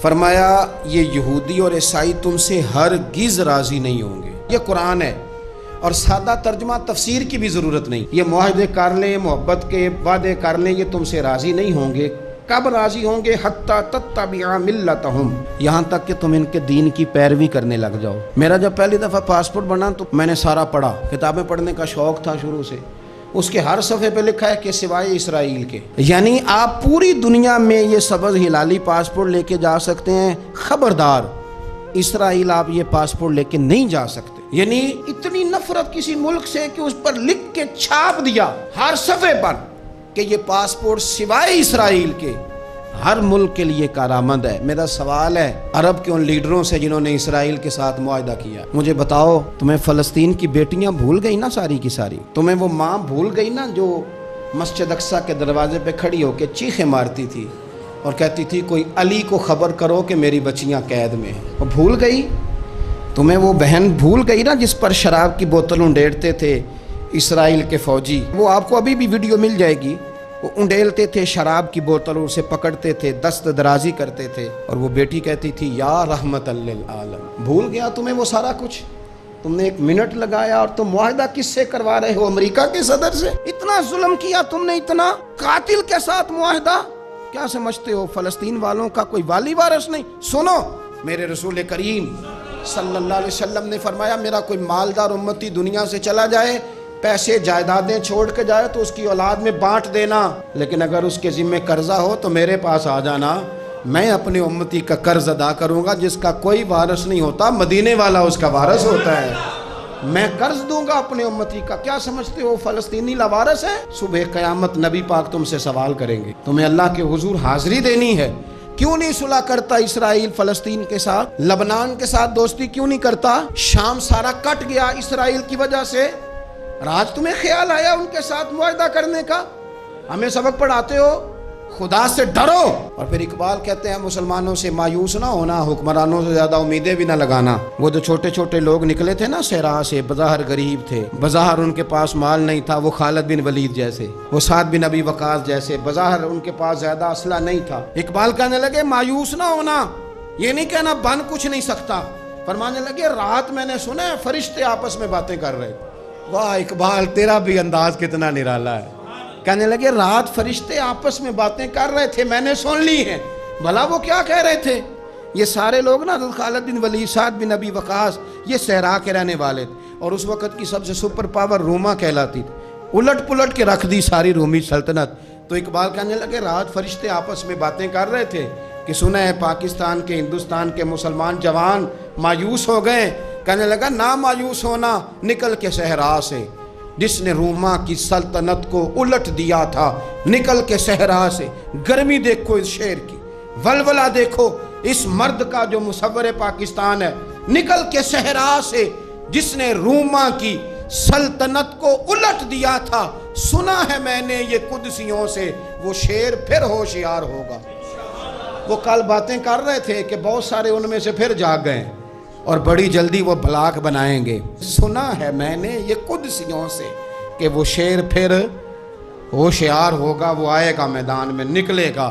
فرمایا یہ یہودی اور عیسائی تم سے ہرگز راضی نہیں ہوں گے۔ یہ قرآن ہے اور سادہ ترجمہ تفسیر کی بھی ضرورت نہیں۔ یہ معاہدے کر لیں، محبت کے وعدے کر لیں، یہ تم سے راضی نہیں ہوں گے۔ کب راضی ہوں گے؟ حتی تتبع ملتہم، یہاں تک کہ تم ان کے دین کی پیروی کرنے لگ جاؤ۔ میرا جب پہلی دفعہ پاسپورٹ بنا تو میں نے سارا پڑھا، کتابیں پڑھنے کا شوق تھا شروع سے۔ اس کے ہر صفحے پہ لکھا ہے کہ سوائے اسرائیل کے، یعنی آپ پوری دنیا میں یہ سبز ہلالی پاسپورٹ لے کے جا سکتے ہیں، خبردار اسرائیل آپ یہ پاسپورٹ لے کے نہیں جا سکتے۔ یعنی اتنی نفرت کسی ملک سے کہ اس پر لکھ کے چھاپ دیا ہر صفحے پر کہ یہ پاسپورٹ سوائے اسرائیل کے ہر ملک کے لیے کارآمد ہے۔ میرا سوال ہے عرب کے ان لیڈروں سے جنہوں نے اسرائیل کے ساتھ معاہدہ کیا، مجھے بتاؤ تمہیں فلسطین کی بیٹیاں بھول گئی نا ساری کی ساری؟ تمہیں وہ ماں بھول گئی نا جو مسجد اقصیٰ کے دروازے پہ کھڑی ہو کے چیخیں مارتی تھی اور کہتی تھی کوئی علی کو خبر کرو کہ میری بچیاں قید میں ہیں؟ وہ بھول گئی؟ تمہیں وہ بہن بھول گئی نا جس پر شراب کی بوتل انڈیلتے تھے اسرائیل کے فوجی؟ وہ آپ کو ابھی بھی ویڈیو مل جائے گی۔ وہ انڈیلتے تھے شراب کی بوتل، اسے پکڑتے تھے، دست درازی کرتے تھے، اور وہ بیٹی کہتی تھی یا رحمت للعالم۔ بھول گیا تمہیں وہ سارا کچھ؟ تم نے 1 منٹ لگایا اور تم معاہدہ کس سے کروا رہے ہو؟ امریکہ کے صدر سے؟ اتنا ظلم کیا تم نے، اتنا قاتل کے ساتھ معاہدہ؟ کیا سمجھتے ہو فلسطین والوں کا کوئی والی وارث نہیں؟ سنو، میرے رسول کریم صلی اللہ علیہ وسلم نے فرمایا میرا کوئی مالدار امتی دنیا سے چلا جائے، پیسے جائیدادیں چھوڑ کے جائے تو اس کی اولاد میں بانٹ دینا، لیکن اگر اس کے ذمہ قرضہ ہو تو میرے پاس آ جانا، میں اپنے امتی کا قرض ادا کروں گا۔ جس کا کوئی وارث نہیں ہوتا مدینے والا اس کا وارث ہوتا ہے، میں قرض دوں گا اپنے امتی کا۔ کیا سمجھتے ہو فلسطینی لاوارث ہے؟ صبح قیامت نبی پاک تم سے سوال کریں گے، تمہیں اللہ کے حضور حاضری دینی ہے۔ کیوں نہیں صلح کرتا اسرائیل فلسطین کے ساتھ؟ لبنان کے ساتھ دوستی کیوں نہیں کرتا؟ شام سارا کٹ گیا اسرائیل کی وجہ سے، آج تمہیں خیال آیا ان کے ساتھ معاہدہ کرنے کا؟ ہمیں سبق پڑھاتے ہو خدا سے ڈرو۔ اور پھر اقبال کہتے ہیں مسلمانوں سے مایوس نہ ہونا، حکمرانوں سے زیادہ امیدیں بھی نہ لگانا۔ وہ جو چھوٹے چھوٹے لوگ نکلے تھے نا صحرا سے، بظاہر غریب تھے، بظاہر ان کے پاس مال نہیں تھا، وہ خالد بن ولید جیسے، وہ سعد بن ابی وقاص جیسے، بظاہر ان کے پاس زیادہ اسلحہ نہیں تھا۔ اقبال کہنے لگے مایوس نہ ہونا، یہ نہیں کہنا بن کچھ نہیں سکتا، فرمانے لگے رات میں نے سنا ہے فرشتے آپس میں باتیں کر رہے تھے۔ واہ اقبال تیرا بھی انداز کتنا نرالا ہے۔ کہنے لگے رات فرشتے آپس میں باتیں کر رہے تھے، میں نے سن لی ہیں۔ بھلا وہ کیا کہہ رہے تھے؟ یہ سارے لوگ نا خالد بن ولید، سعد بن ابی وقاص، یہ صحرا کے رہنے والے تھے، اور اس وقت کی سب سے سپر پاور روما کہلاتی تھی، الٹ پلٹ کے رکھ دی ساری رومی سلطنت۔ تو اقبال کہنے لگے رات فرشتے آپس میں باتیں کر رہے تھے کہ سنا ہے پاکستان کے، ہندوستان کے مسلمان جوان مایوس ہو گئے۔ کہنے لگا نہ مایوس ہونا، نکل کے صحرا سے، جس نے روما کی سلطنت کو الٹ دیا تھا، نکل کے صحرا سے۔ گرمی دیکھو اس شعر کی، ولولہ دیکھو اس مرد کا جو مصور پاکستان ہے، نکل کے صحرا سے جس نے روما کی سلطنت کو الٹ دیا تھا، سنا ہے میں نے یہ قدسیوں سے، وہ شعر پھر ہوشیار ہوگا۔ وہ کل باتیں کر رہے تھے کہ بہت سارے ان میں سے پھر جاگ گئے اور بڑی جلدی وہ بلاک بنائیں گے۔ سنا ہے میں نے یہ قدسیوں سے کہ وہ شعر پھر ہوشیار ہوگا، وہ آئے گا میدان میں، نکلے گا۔